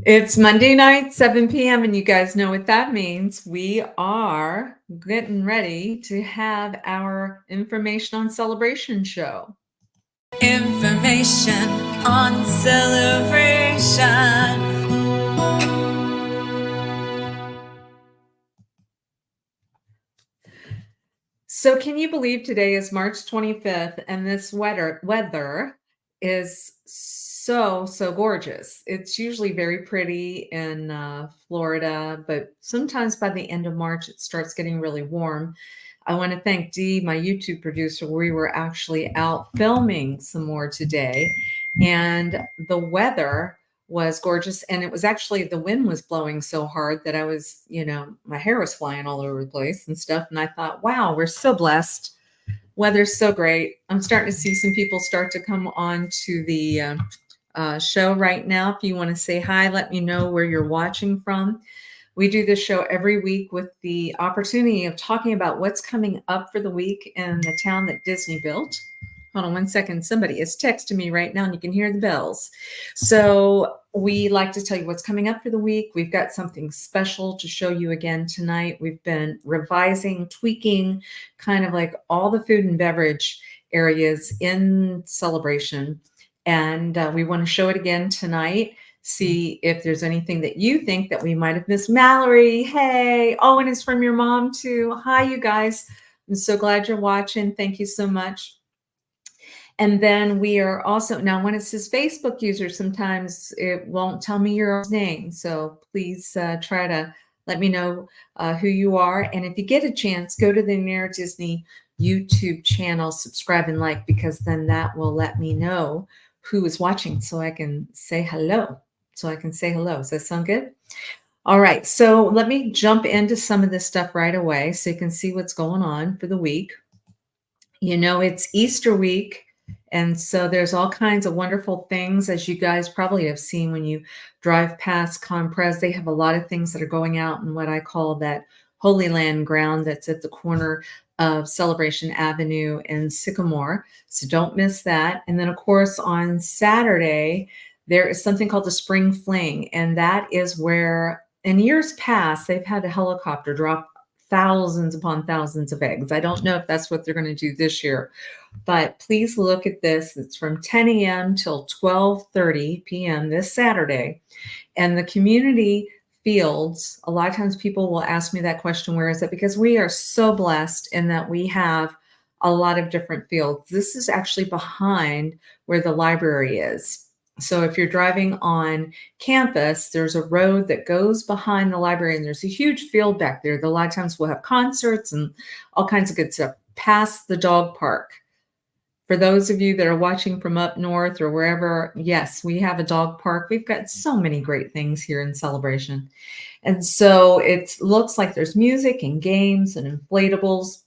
It's Monday night, 7 p.m., and you guys know what that means. We are getting ready to have our information on celebration show. Information on celebration. So can you believe today is March 25th and this weather is so gorgeous. It's usually very pretty in Florida, but sometimes by the end of March it starts getting really warm. I want to thank Dee, my YouTube producer. We were actually out filming some more today, and the weather was gorgeous. And it was actually, the wind was blowing so hard that I was, my hair was flying all over the place and stuff. And I thought, wow, we're so blessed. Weather's so great. I'm starting to see some people start to come on to the show right now. If you want to say hi, let me know where you're watching from. We do this show every week with the opportunity of talking about what's coming up for the week in the town that Disney built. Hold on one second. Somebody is texting me right now and you can hear the bells. So we like to tell you what's coming up for the week. We've got something special to show you again tonight. We've been revising, tweaking kind of like all the food and beverage areas in celebration. And we want to show it again tonight. See if there's anything that you think that we might have missed. Mallory, hey. Oh, and it's from your mom too. Hi, you guys. I'm so glad you're watching. Thank you so much. And then we are also, now when it says Facebook user, sometimes it won't tell me your name. So please try to let me know who you are. And if you get a chance, go to the Near Disney YouTube channel, subscribe and like, because then that will let me know who is watching so I can say hello. Does that sound good? All right. So let me jump into some of this stuff right away so you can see what's going on for the week. It's Easter week. And so there's all kinds of wonderful things, as you guys probably have seen when you drive past Compres. They have a lot of things that are going out in what I call that Holy Land ground that's at the corner of Celebration Avenue and Sycamore. So don't miss that. And then, of course, on Saturday, there is something called the Spring Fling. And that is where, in years past, they've had a helicopter drop thousands upon thousands of eggs. I don't know if that's what they're going to do this year, but please look at this. It's from 10 a.m. till 12:30 p.m. this Saturday. And the community fields, a lot of times people will ask me that question, where is it? Because we are so blessed in that we have a lot of different fields. This is actually behind where the library is. So if you're driving on campus, there's a road that goes behind the library and there's a huge field back there. A lot of times we'll have concerts and all kinds of good stuff past the dog park. For those of you that are watching from up north or wherever, yes, we have a dog park. We've got so many great things here in Celebration. And so it looks like there's music and games and inflatables.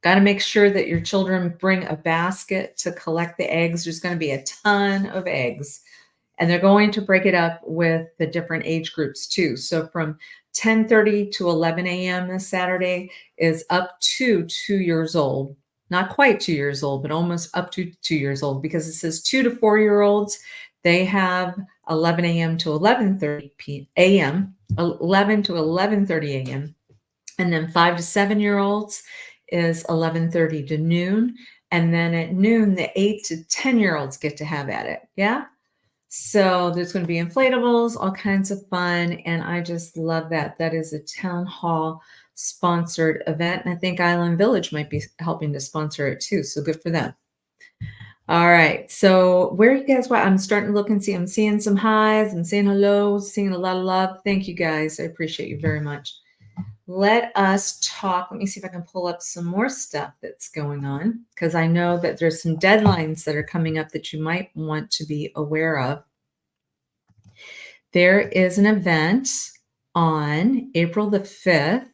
Got to make sure that your children bring a basket to collect the eggs. There's going to be a ton of eggs. And they're going to break it up with the different age groups too. So from 10:30 to 11 a.m. this Saturday is up to 2 years old. Not quite 2 years old, but almost up to 2 years old, because it says 2 to 4 year olds. They have 11 a.m. to 11:30 a.m., 11 to 11:30 a.m. And then 5 to 7 year olds is 11:30 to noon. And then at noon, the 8 to 10 year olds get to have at it. Yeah. So there's going to be inflatables, all kinds of fun. And I just love that. That is a town hall sponsored event. And I think Island Village might be helping to sponsor it too. So good for them. All right. So where you guys, I'm starting to look and see, I'm seeing some highs, I'm saying hello, seeing a lot of love. Thank you guys. I appreciate you very much. Let us talk. Let me see if I can pull up some more stuff that's going on, because I know that there's some deadlines that are coming up that you might want to be aware of. There is an event on April the 5th.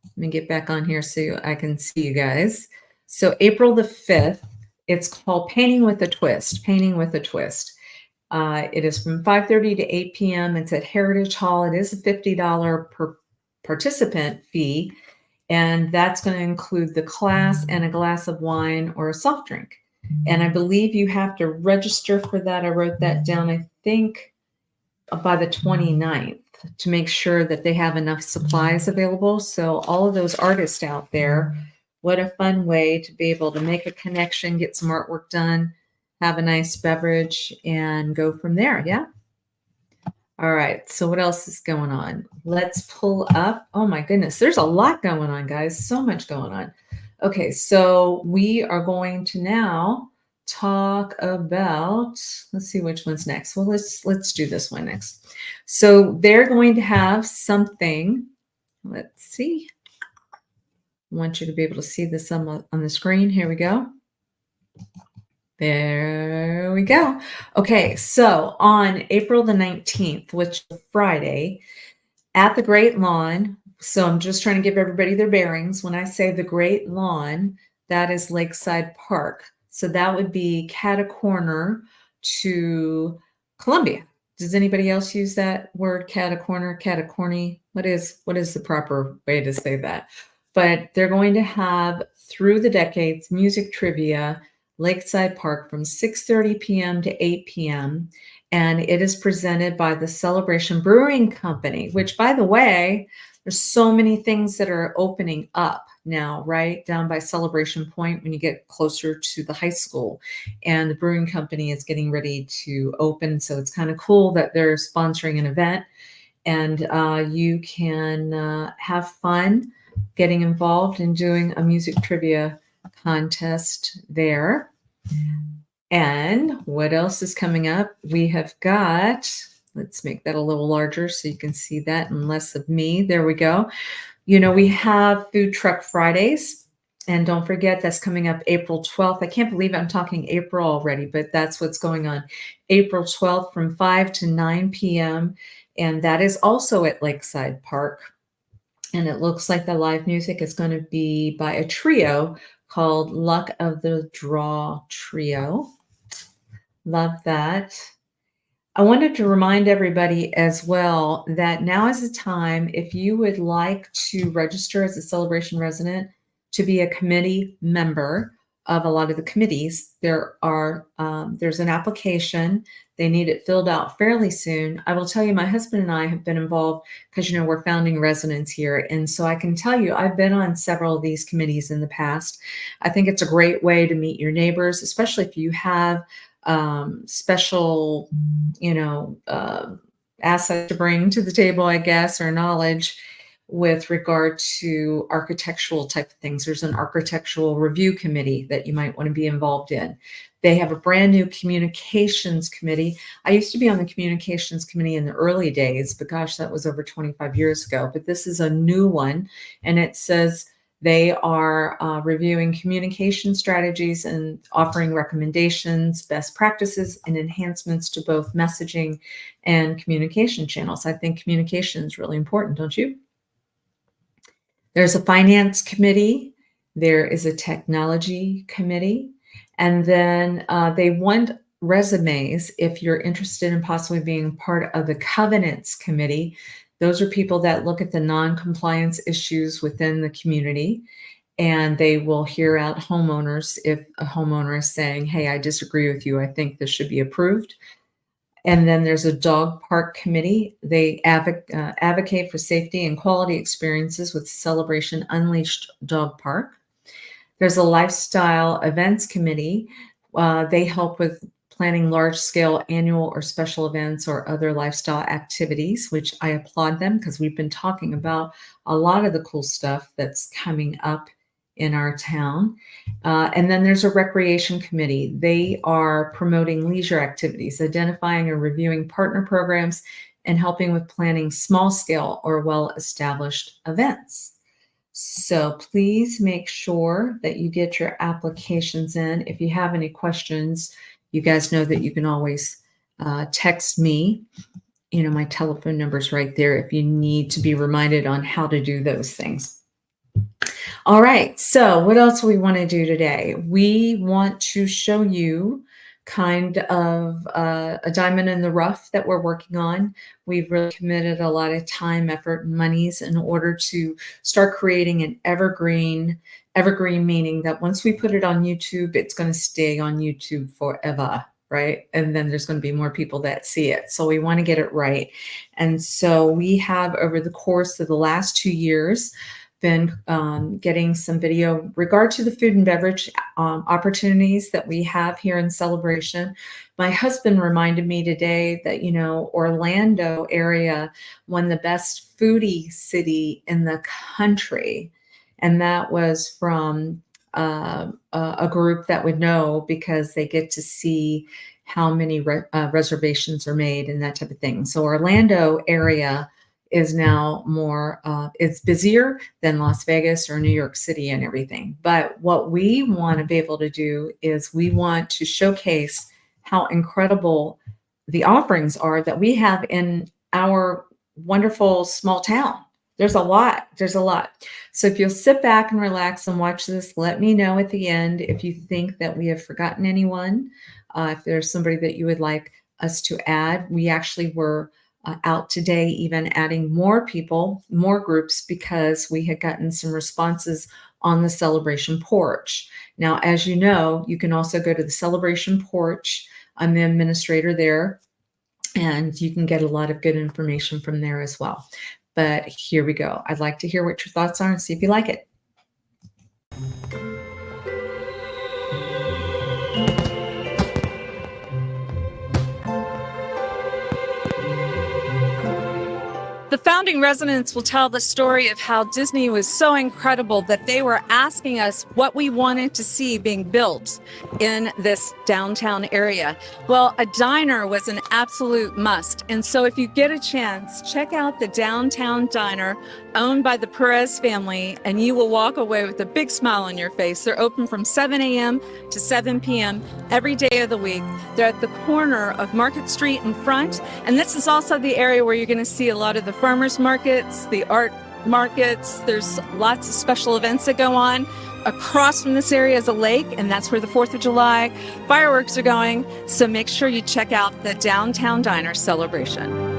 Let me get back on here so I can see you guys. So April the 5th, it's called Painting with a Twist. Painting with a Twist. It is from 5:30 to 8 p.m. It's at Heritage Hall. It is a $50 per participant fee, and that's going to include the class and a glass of wine or a soft drink. And I believe you have to register for that. I wrote that down. I think by the 29th to make sure that they have enough supplies available. So all of those artists out there, what a fun way to be able to make a connection, get some artwork done, have a nice beverage, and go from there. Yeah. All right. So what else is going on? Let's pull up. Oh my goodness. There's a lot going on, guys. So much going on. Okay. So we are going to now talk about, let's see which one's next. Well, let's do this one next. So they're going to have something. Let's see. I want you to be able to see this on the screen. Here we go. There we go. Okay, so on April the 19th, which is Friday, at the Great Lawn, so I'm just trying to give everybody their bearings. When I say the Great Lawn, that is Lakeside Park. So that would be catacorner to Columbia. Does anybody else use that word, catacorner, catacorny? What is the proper way to say that? But they're going to have, through the decades, music trivia, Lakeside Park from 6:30 p.m. to 8 p.m. And it is presented by the Celebration Brewing Company, which, by the way, there's so many things that are opening up now, right? Down by Celebration Point when you get closer to the high school. And the brewing company is getting ready to open. So it's kind of cool that they're sponsoring an event. And you can have fun getting involved in doing a music trivia contest there. And what else is coming up? We have got, let's make that a little larger so you can see that and less of me. There we go. You know, we have Food Truck Fridays. And don't forget, that's coming up April 12th. I can't believe I'm talking April already, but that's what's going on. April 12th from 5 to 9 p.m. And that is also at Lakeside Park. And it looks like the live music is going to be by a trio called Luck of the Draw Trio. Love that. I wanted to remind everybody as well that now is the time, if you would like to register as a Celebration resident to be a committee member of a lot of the committees, there's an application. They need it filled out fairly soon. I will tell you, my husband and I have been involved because, you know, we're founding residents here. And so I can tell you, I've been on several of these committees in the past. I think it's a great way to meet your neighbors, especially if you have special, you know, assets to bring to the table, I guess, or knowledge with regard to architectural type of things. There's an architectural review committee that you might want to be involved in. They have a brand new communications committee. I used to be on the communications committee in the early days, but gosh, that was over 25 years ago. But this is a new one, and it says they are reviewing communication strategies and offering recommendations, best practices, and enhancements to both messaging and communication channels. I think communication is really important, don't you? There's a finance committee. There is a technology committee. And then they want resumes if you're interested in possibly being part of the covenants committee. Those are people that look at the non-compliance issues within the community, and they will hear out homeowners if a homeowner is saying, hey, I disagree with you. I think this should be approved. And then there's a dog park committee. They advocate for safety and quality experiences with Celebration Unleashed Dog Park. There's a lifestyle events committee. They help with planning large-scale annual or special events or other lifestyle activities, which I applaud them because we've been talking about a lot of the cool stuff that's coming up in our town. And then there's a recreation committee. They are promoting leisure activities, identifying and reviewing partner programs, and helping with planning small-scale or well-established events. So please make sure that you get your applications in. If you have any questions, you guys know that you can always text me. You know, my telephone number is right there if you need to be reminded on how to do those things. All right, so what else we want to do today? We want to show you kind of a diamond in the rough that we're working on. We've really committed a lot of time, effort, and monies in order to start creating an evergreen meaning that once we put it on YouTube, it's going to stay on YouTube forever. right? And then there's going to be more people that see it. So we want to get it right. And so we have, over the course of the last 2 years, been getting some video regard to the food and beverage opportunities that we have here in Celebration. My husband reminded me today that, Orlando area won the best foodie city in the country. And that was from a group that would know, because they get to see how many reservations are made and that type of thing. So Orlando area is now more, it's busier than Las Vegas or New York City and everything. But what we want to be able to do is we want to showcase how incredible the offerings are that we have in our wonderful small town. There's a lot. So if you'll sit back and relax and watch this, let me know at the end if you think that we have forgotten anyone, if there's somebody that you would like us to add. We actually were out today, even adding more people, more groups, because we had gotten some responses on the Celebration porch. Now, as you know, you can also go to the Celebration porch. I'm the administrator there, and you can get a lot of good information from there as well. But here we go. I'd like to hear what your thoughts are and see if you like it. The founding residents will tell the story of how Disney was so incredible that they were asking us what we wanted to see being built in this downtown area. Well, a diner was an absolute must. And so if you get a chance, check out the Downtown Diner owned by the Perez family, and you will walk away with a big smile on your face. They're open from 7 a.m. to 7 p.m. every day of the week. They're at the corner of Market Street in front. And this is also the area where you're going to see a lot of the farmers markets, the art markets. There's lots of special events that go on. Across from this area is a lake, and that's where the 4th of July fireworks are going. So make sure you check out the Downtown Diner Celebration.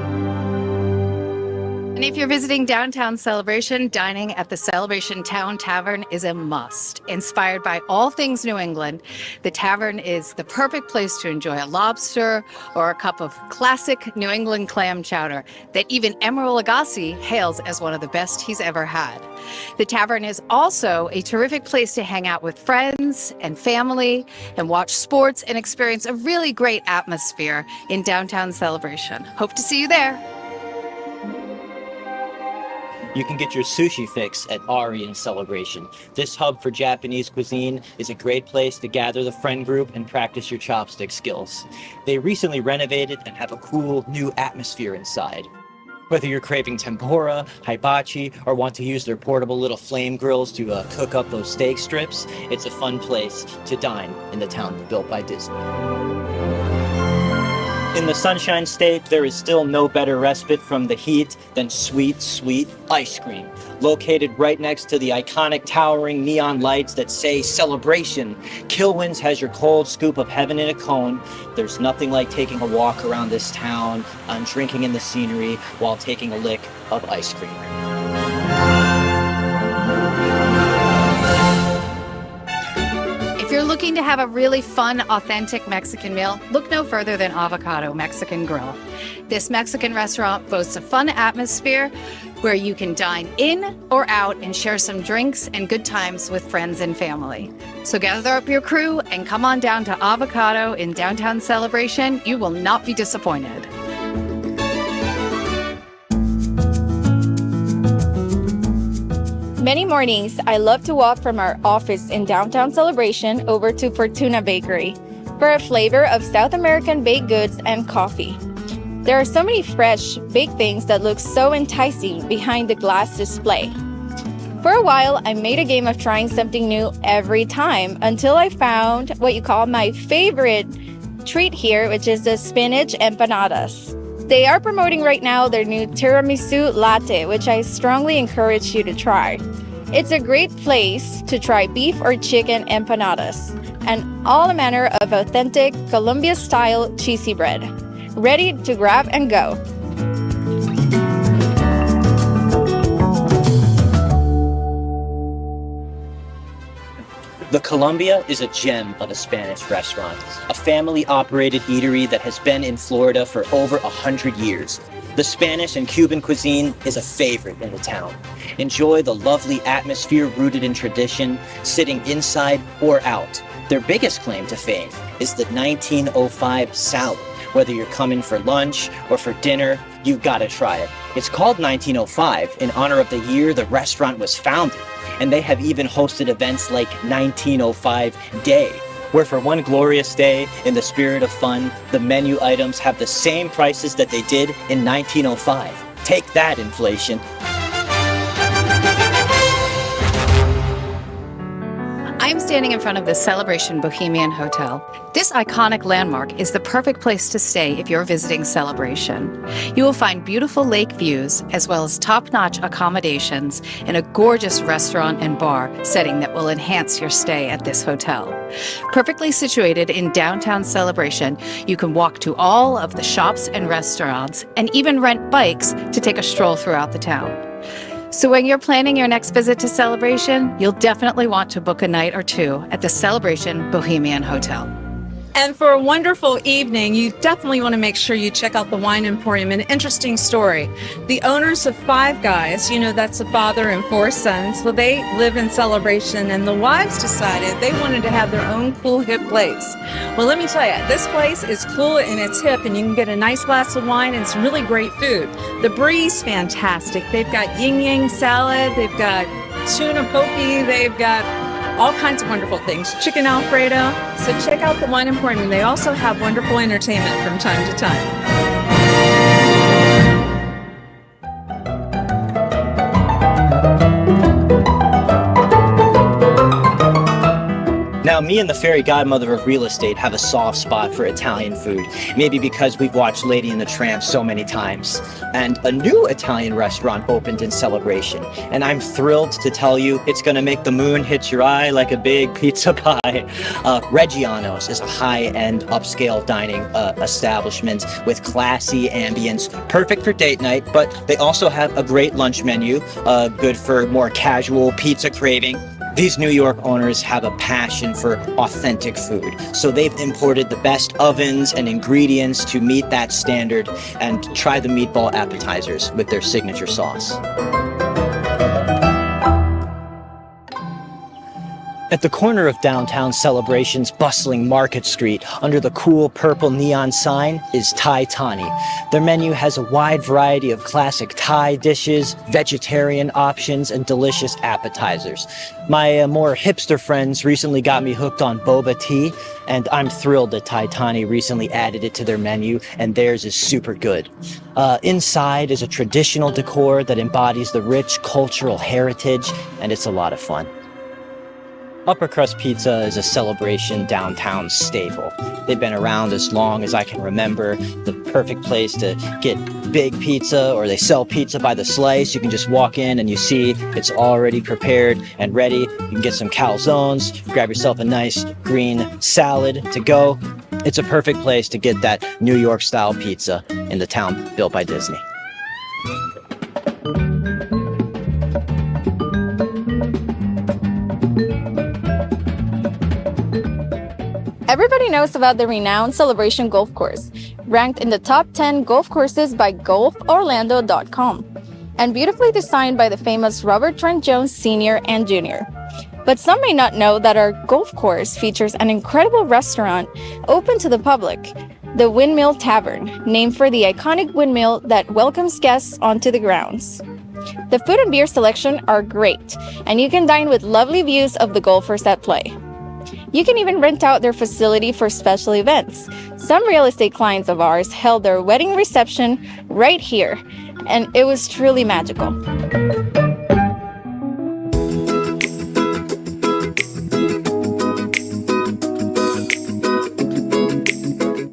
And if you're visiting Downtown Celebration, dining at the Celebration Town Tavern is a must. Inspired by all things New England, the tavern is the perfect place to enjoy a lobster or a cup of classic New England clam chowder that even Emeril Lagasse hails as one of the best he's ever had. The tavern is also a terrific place to hang out with friends and family and watch sports and experience a really great atmosphere in Downtown Celebration. Hope to see you there. You can get your sushi fix at Ari in Celebration. This hub for Japanese cuisine is a great place to gather the friend group and practice your chopstick skills. They recently renovated and have a cool new atmosphere inside. Whether you're craving tempura, hibachi, or want to use their portable little flame grills to cook up those steak strips, it's a fun place to dine in the town built by Disney. In the Sunshine State, there is still no better respite from the heat than sweet, sweet ice cream. Located right next to the iconic towering neon lights that say Celebration, 𝐇𝐀𝐖𝐊 has your cold scoop of heaven in a cone. There's nothing like taking a walk around this town and drinking in the scenery while taking a lick of ice cream. If you're looking to have a really fun, authentic Mexican meal, look no further than Avocado Mexican Grill. This Mexican restaurant boasts a fun atmosphere where you can dine in or out and share some drinks and good times with friends and family. So gather up your crew and come on down to Avocado in Downtown Celebration. You will not be disappointed. Many mornings, I love to walk from our office in Downtown Celebration over to Fortuna Bakery for a flavor of South American baked goods and coffee. There are so many fresh, baked things that look so enticing behind the glass display. For a while, I made a game of trying something new every time until I found what you call my favorite treat here, which is the spinach empanadas. They are promoting right now their new tiramisu latte, which I strongly encourage you to try. It's a great place to try beef or chicken empanadas and all manner of authentic Colombia-style cheesy bread. Ready to grab and go. The Columbia is a gem of a Spanish restaurant, a family-operated eatery that has been in Florida for over 100 years. The Spanish and Cuban cuisine is a favorite in the town. Enjoy the lovely atmosphere rooted in tradition, sitting inside or out. Their biggest claim to fame is the 1905 salad. Whether you're coming for lunch or for dinner, you've got to try it. It's called 1905 in honor of the year the restaurant was founded, and they have even hosted events like 1905 Day, where for one glorious day, in the spirit of fun, the menu items have the same prices that they did in 1905. Take that, inflation. I am standing in front of the Celebration Bohemian Hotel. This iconic landmark is the perfect place to stay if you're visiting Celebration. You will find beautiful lake views as well as top-notch accommodations in a gorgeous restaurant and bar setting that will enhance your stay at this hotel. Perfectly situated in downtown Celebration, you can walk to all of the shops and restaurants and even rent bikes to take a stroll throughout the town. So when you're planning your next visit to Celebration, you'll definitely want to book a night or two at the Celebration Bohemian Hotel. And for a wonderful evening, you definitely want to make sure you check out the Wine Emporium. An interesting story. The owners of Five Guys, you know, that's a father and four sons, well, they live in Celebration, and the wives decided they wanted to have their own cool, hip place. Well, let me tell you, this place is cool and it's hip, and you can get a nice glass of wine and some really great food. The bree's fantastic. They've got yin yang salad, they've got tuna poke, they've got all kinds of wonderful things. Chicken Alfredo. So check out the Wine Emporium. They also have wonderful entertainment from time to time. Now, me and the fairy godmother of real estate have a soft spot for Italian food, maybe because we've watched Lady and the Tramp so many times. And a new Italian restaurant opened in Celebration, and I'm thrilled to tell you it's going to make the moon hit your eye like a big pizza pie. Reggiano's is a high-end upscale dining establishment with classy ambience, perfect for date night, but they also have a great lunch menu, good for more casual pizza craving. These New York owners have a passion for authentic food, so they've imported the best ovens and ingredients to meet that standard, and try the meatball appetizers with their signature sauce. At the corner of downtown Celebration's bustling Market Street, under the cool purple neon sign, is 𝐇𝐀𝐖𝐊. Their menu has a wide variety of classic Thai dishes, vegetarian options, and delicious appetizers. My more hipster friends recently got me hooked on boba tea, and I'm thrilled that 𝐇𝐀𝐖𝐊 recently added it to their menu, and theirs is super good. Inside is a traditional decor that embodies the rich cultural heritage, and it's a lot of fun. Upper Crust Pizza is a Celebration downtown staple. They've been around as long as I can remember. The perfect place to get big pizza, or they sell pizza by the slice. You can just walk in and you see it's already prepared and ready. You can get some calzones, grab yourself a nice green salad to go. It's a perfect place to get that New York style pizza in the town built by Disney. Everybody knows about the renowned Celebration Golf Course, ranked in the top 10 golf courses by golforlando.com, and beautifully designed by the famous Robert Trent Jones Sr. and Jr. But some may not know that our golf course features an incredible restaurant open to the public, the Windmill Tavern, named for the iconic windmill that welcomes guests onto the grounds. The food and beer selection are great, and you can dine with lovely views of the golfers at play. You can even rent out their facility for special events. Some real estate clients of ours held their wedding reception right here, and it was truly magical.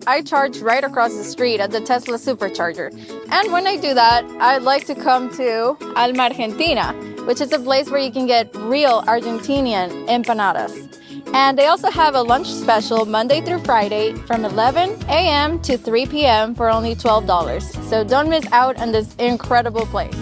I charge right across the street at the Tesla Supercharger. And when I do that, I'd like to come to Alma Argentina, which is a place where you can get real Argentinian empanadas. And they also have a lunch special Monday through Friday from 11 a.m. to 3 p.m. for only $12. So don't miss out on this incredible place.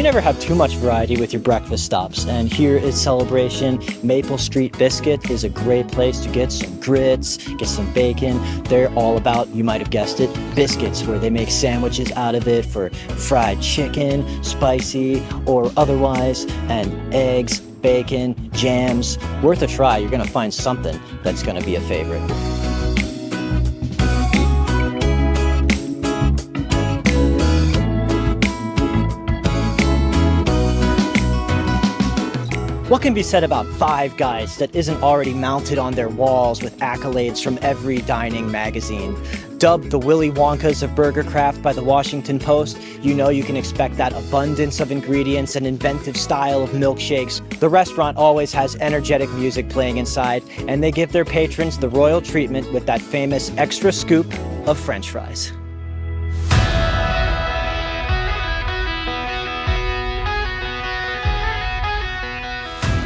can never have too much variety with your breakfast stops, and here is Celebration. Maple Street Biscuit is a great place to get some grits, get some bacon. They're all about, you might have guessed it, biscuits, where they make sandwiches out of it for fried chicken, spicy or otherwise, and eggs, bacon, jams. Worth a try. You're gonna find something that's gonna be a favorite. What can be said about Five Guys that isn't already mounted on their walls with accolades from every dining magazine? Dubbed the Willy Wonkas of burger craft by the Washington Post, you know you can expect that abundance of ingredients and inventive style of milkshakes. The restaurant always has energetic music playing inside, and they give their patrons the royal treatment with that famous extra scoop of French fries.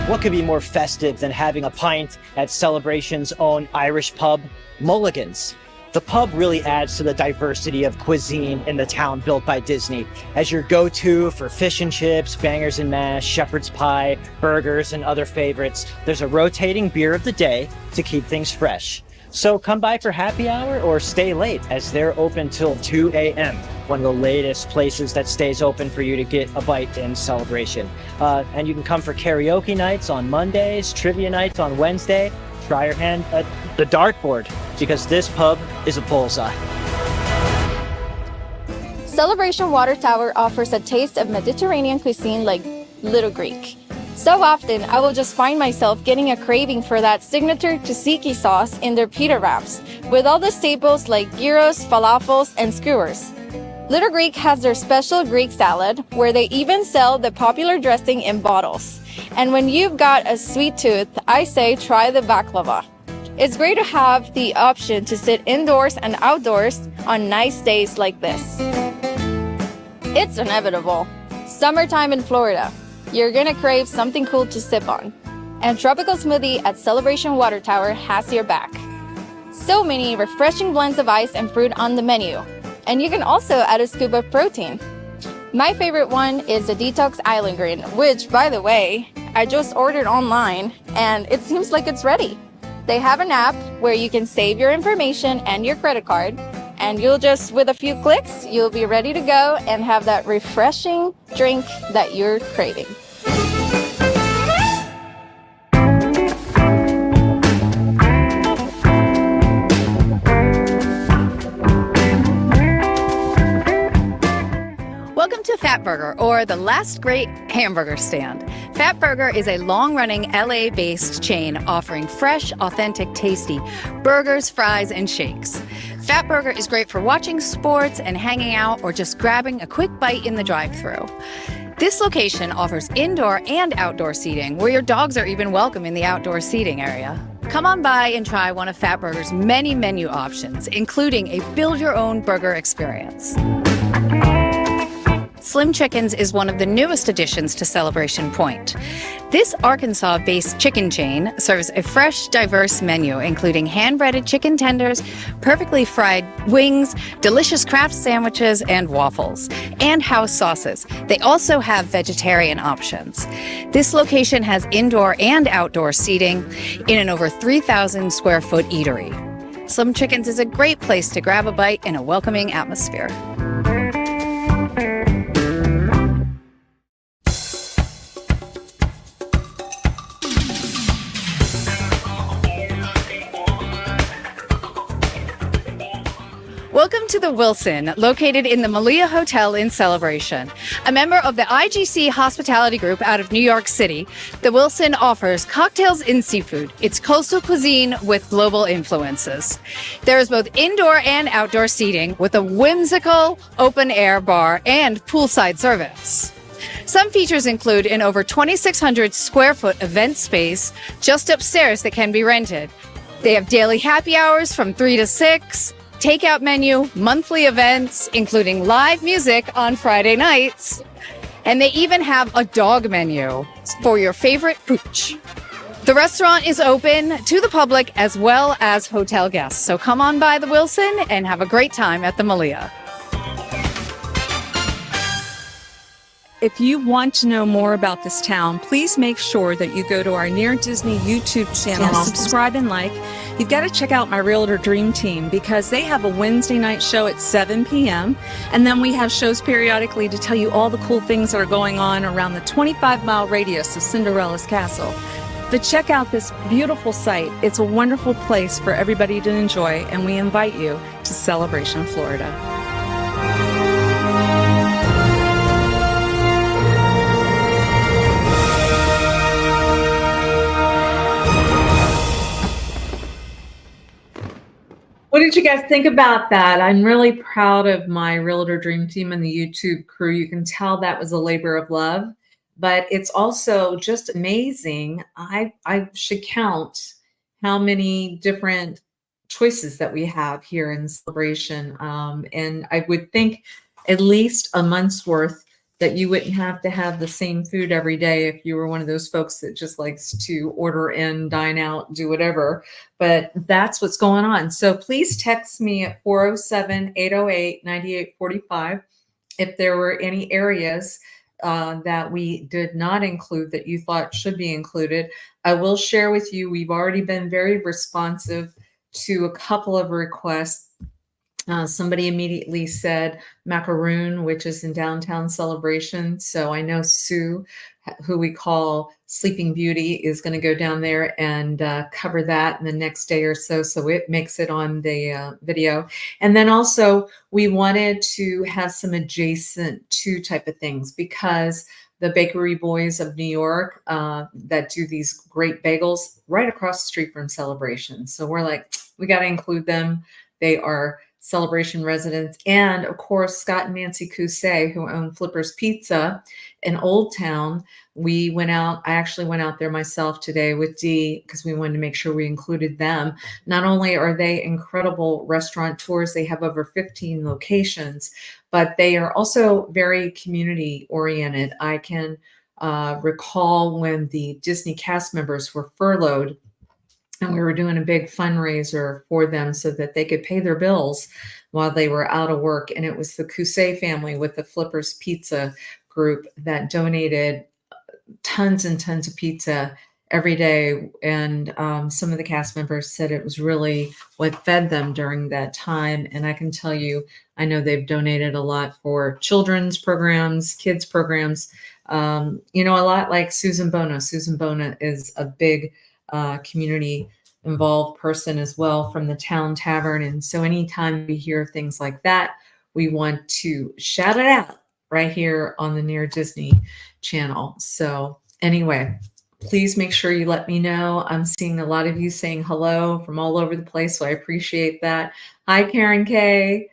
What could be more festive than having a pint at Celebration's own Irish pub, Mulligan's? The pub really adds to the diversity of cuisine in the town built by Disney as your go-to for fish and chips, bangers and mash, shepherd's pie, burgers, and other favorites. There's a rotating beer of the day to keep things fresh. So come by for happy hour or stay late as they're open till 2 a.m. One of the latest places that stays open for you to get a bite in Celebration. And you can come for karaoke nights on Mondays, trivia nights on Wednesday. Try your hand at the dartboard because this pub is a bullseye. Celebration Water Tower offers a taste of Mediterranean cuisine like Little Greek. So often, I will just find myself getting a craving for that signature tzatziki sauce in their pita wraps, with all the staples like gyros, falafels, and skewers. Little Greek has their special Greek salad, where they even sell the popular dressing in bottles. And when you've got a sweet tooth, I say try the baklava. It's great to have the option to sit indoors and outdoors on nice days like this. It's inevitable. Summertime in Florida. You're gonna crave something cool to sip on. And Tropical Smoothie at Celebration Water Tower has your back. So many refreshing blends of ice and fruit on the menu. And you can also add a scoop of protein. My favorite one is the 𝐇𝐀𝐖𝐊 Island Green, which, by the way, I just ordered online and it seems like it's ready. They have an app where you can save your information and your credit card, and you'll just, with a few clicks, you'll be ready to go and have that refreshing drink that you're craving. Welcome to Fat Burger, or the last great hamburger stand. Fat Burger is a long-running LA-based chain offering fresh, authentic, tasty burgers, fries, and shakes. Fat Burger is great for watching sports and hanging out or just grabbing a quick bite in the drive-thru. This location offers indoor and outdoor seating, where your dogs are even welcome in the outdoor seating area. Come on by and try one of Fat Burger's many menu options, including a build-your-own burger experience. Slim Chickens is one of the newest additions to Celebration Point. This Arkansas-based chicken chain serves a fresh, diverse menu, including hand-breaded chicken tenders, perfectly fried wings, delicious Kraft sandwiches, and waffles, and house sauces. They also have vegetarian options. This location has indoor and outdoor seating in an over 3,000 square foot eatery. Slim Chickens is a great place to grab a bite in a welcoming atmosphere. Welcome to the Wilson, located in the 𝐤𝐸 Hotel in Celebration. A member of the IGC Hospitality Group out of New York City, the Wilson offers cocktails and seafood. It's coastal cuisine with global influences. There is both indoor and outdoor seating with a whimsical open-air bar and poolside service. Some features include an over 2,600 square foot event space just upstairs that can be rented. They have daily happy hours from 3 to 6, takeout menu, monthly events, including live music on Friday nights, and they even have a dog menu for your favorite pooch. The restaurant is open to the public as well as hotel guests, so come on by the Wilson and have a great time at the 𝐤𝐸. if you want to know more about this town, please make sure that you go to our Near Disney YouTube channel, subscribe and like. You've got to check out my Realtor Dream Team because they have a Wednesday night show at 7 p.m. And then we have shows periodically to tell you all the cool things that are going on around the 25-mile radius of Cinderella's castle. But check out this beautiful site. It's a wonderful place for everybody to enjoy, and we invite you to Celebration, Florida. What did you guys think about that? I'm really proud of my Realtor Dream Team and the YouTube crew. You can tell that was a labor of love, but it's also just amazing. I should count how many different choices that we have here in Celebration. And I would think at least a month's worth that you wouldn't have to have the same food every day if you were one of those folks that just likes to order in, dine out, do whatever. But that's what's going on. So please text me at 407-808-9845 if there were any areas that we did not include that you thought should be included. I will share with you, we've already been very responsive to a couple of requests. Somebody immediately said Macaroon, which is in downtown Celebration. So I know Sue, who we call Sleeping Beauty, is going to go down there and cover that in the next day or so. So it makes it on the video. And then also we wanted to have some adjacent to type of things because the Bakery Boys of New York that do these great bagels right across the street from Celebration. So we're like, we got to include them. They are Celebration residents. And of course, Scott and Nancy 𝐇𝐀𝐖𝐊, who own Flipper's Pizza in Old Town. We went out, I actually went out there myself today with Dee because we wanted to make sure we included them. Not only are they incredible restaurateurs, they have over 15 locations, but they are also very community oriented. I can recall when the Disney cast members were furloughed, and we were doing a big fundraiser for them so that they could pay their bills while they were out of work. And it was the 𝐇𝐀𝐖𝐊 family with the Flippers Pizza group that donated tons and tons of pizza every day. And some of the cast members said it was really what fed them during that time. And I can tell you, I know they've donated a lot for children's programs, kids programs, you know, a lot like Susan Bona. Susan Bona is a big community involved person as well from the Town Tavern. And so anytime we hear things like that, we want to shout it out right here on the Near Disney channel. So anyway, please make sure you let me know. I'm seeing a lot of you saying hello from all over the place, so I appreciate that. Hi, Karen K.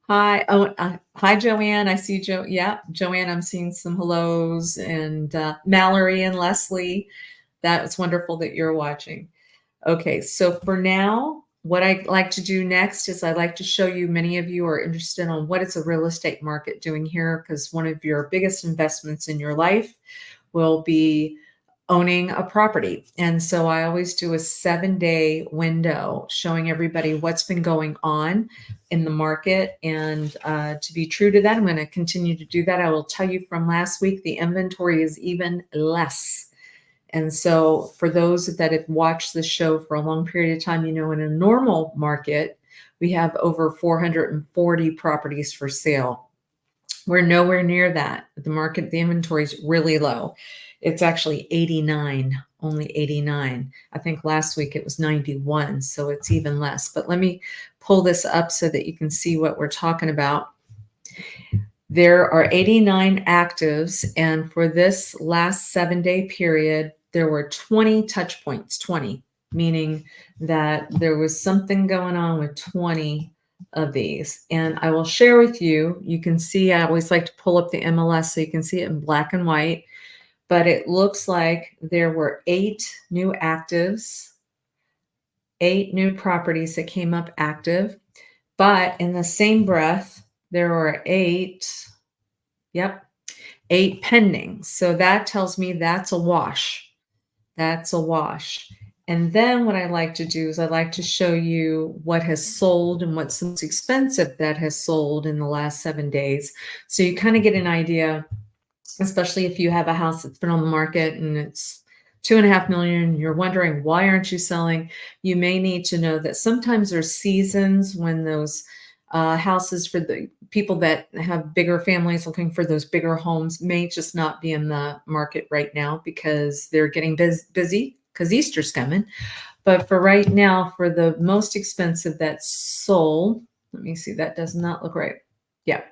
Hi. Oh, hi, Joanne. I see Yeah, Joanne, I'm seeing some hellos. And Mallory and Leslie. That's wonderful that you're watching. Okay, so for now, what I like to do next is I like to show you, many of you are interested on what is the real estate market doing here, because one of your biggest investments in your life will be owning a property. And so I always do a 7-day window showing everybody what's been going on in the market. And to be true to that, I'm going to continue to do that. I will tell you from last week, the inventory is even less. And so for those that have watched the show for a long period of time, you know, in a normal market, we have over 440 properties for sale. We're nowhere near that. The market, the inventory is really low. It's actually 89, only 89. I think last week it was 91, so it's even less. But let me pull this up so that you can see what we're talking about. There are 89 actives, and for this last 7-day period, there were 20 touch points, 20, meaning that there was something going on with 20 of these. And I will share with you, you can see, I always like to pull up the MLS so you can see it in black and white, but it looks like there were 8 new actives, 8 new properties that came up active, but in the same breath, there were 8 pending. So that tells me that's a wash. That's a wash. And then what I like to do is I like to show you what has sold and what's most expensive that has sold in the last 7 days. So you kind of get an idea especially if you have a house that's been on the market and it's 2.5 million, and you're wondering, why aren't you selling? You may need to know that sometimes there's seasons when those houses for the people that have bigger families looking for those bigger homes may just not be in the market right now because they're getting busy because Easter's coming. But for right now, for the most expensive that sold, let me see, that does not look right. Yeah.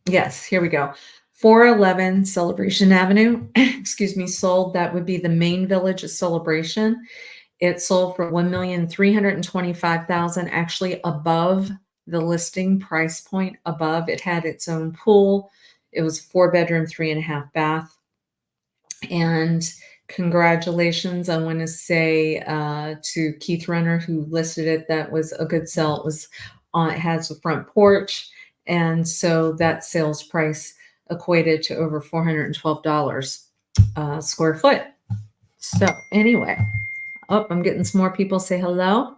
Yes, here we go. 411 Celebration Avenue, excuse me, sold. That would be the main village of Celebration. It sold for $1,325,000, actually above the listing price point above. It had its own pool. It was 4-bedroom, 3.5-bath. And congratulations, I want to say to Keith Renner, who listed it. That was a good sell. It was it has a front porch. And so that sales price equated to over $412 square foot. So anyway, I'm getting some more people say hello.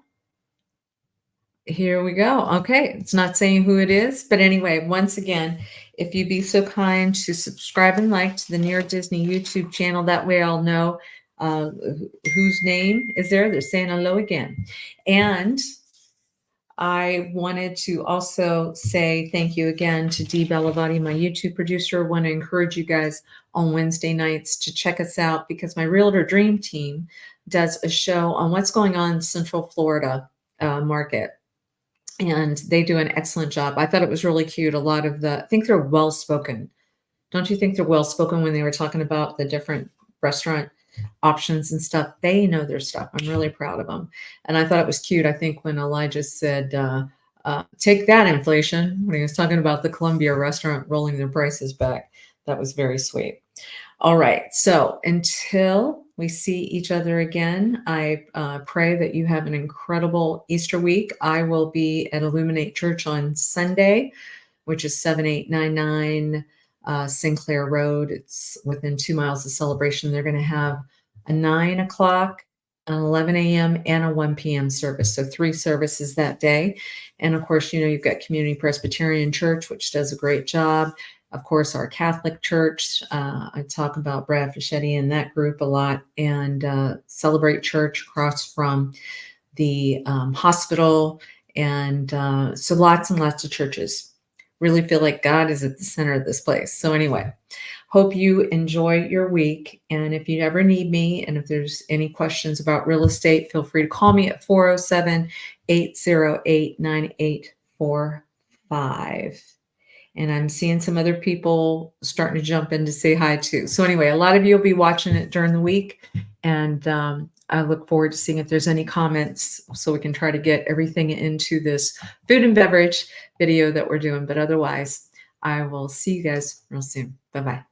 Here we go. Okay, it's not saying who it is, but anyway, once again, if you'd be so kind to subscribe and like to the Near Disney YouTube channel, that way I'll know whose name is there. They're saying hello again. And I wanted to also say thank you again to Dee Bellavati, my YouTube producer. I want to encourage you guys on Wednesday nights to check us out because my Realtor Dream Team does a show on what's going on in Central Florida market. And they do an excellent job. I thought it was really cute. A lot of I think they're well-spoken. Don't you think they're well-spoken when they were talking about the different restaurant options and stuff? They know their stuff. I'm really proud of them. And I thought it was cute. I think when Elijah said, take that inflation, when he was talking about the Columbia restaurant rolling their prices back, that was very sweet. All right. So until we see each other again, I pray that you have an incredible Easter week. I will be at Illuminate Church on Sunday, which is 7899 Sinclair Road. It's within 2 miles of Celebration. They're going to have a 9 o'clock, an 11 a.m., and a 1 p.m. service. So 3 services that day. And of course, you know, you've got Community Presbyterian Church, which does a great job. Of course, our Catholic Church, I talk about Brad Fischetti and that group a lot, and Celebrate Church across from the hospital. And so lots and lots of churches. Really feel like God is at the center of this place. So anyway, hope you enjoy your week. And if you ever need me, and if there's any questions about real estate, feel free to call me at 407-808-9845. And I'm seeing some other people starting to jump in to say hi too. So anyway, a lot of you will be watching it during the week. And I look forward to seeing if there's any comments so we can try to get everything into this food and beverage video that we're doing. But otherwise, I will see you guys real soon. Bye-bye.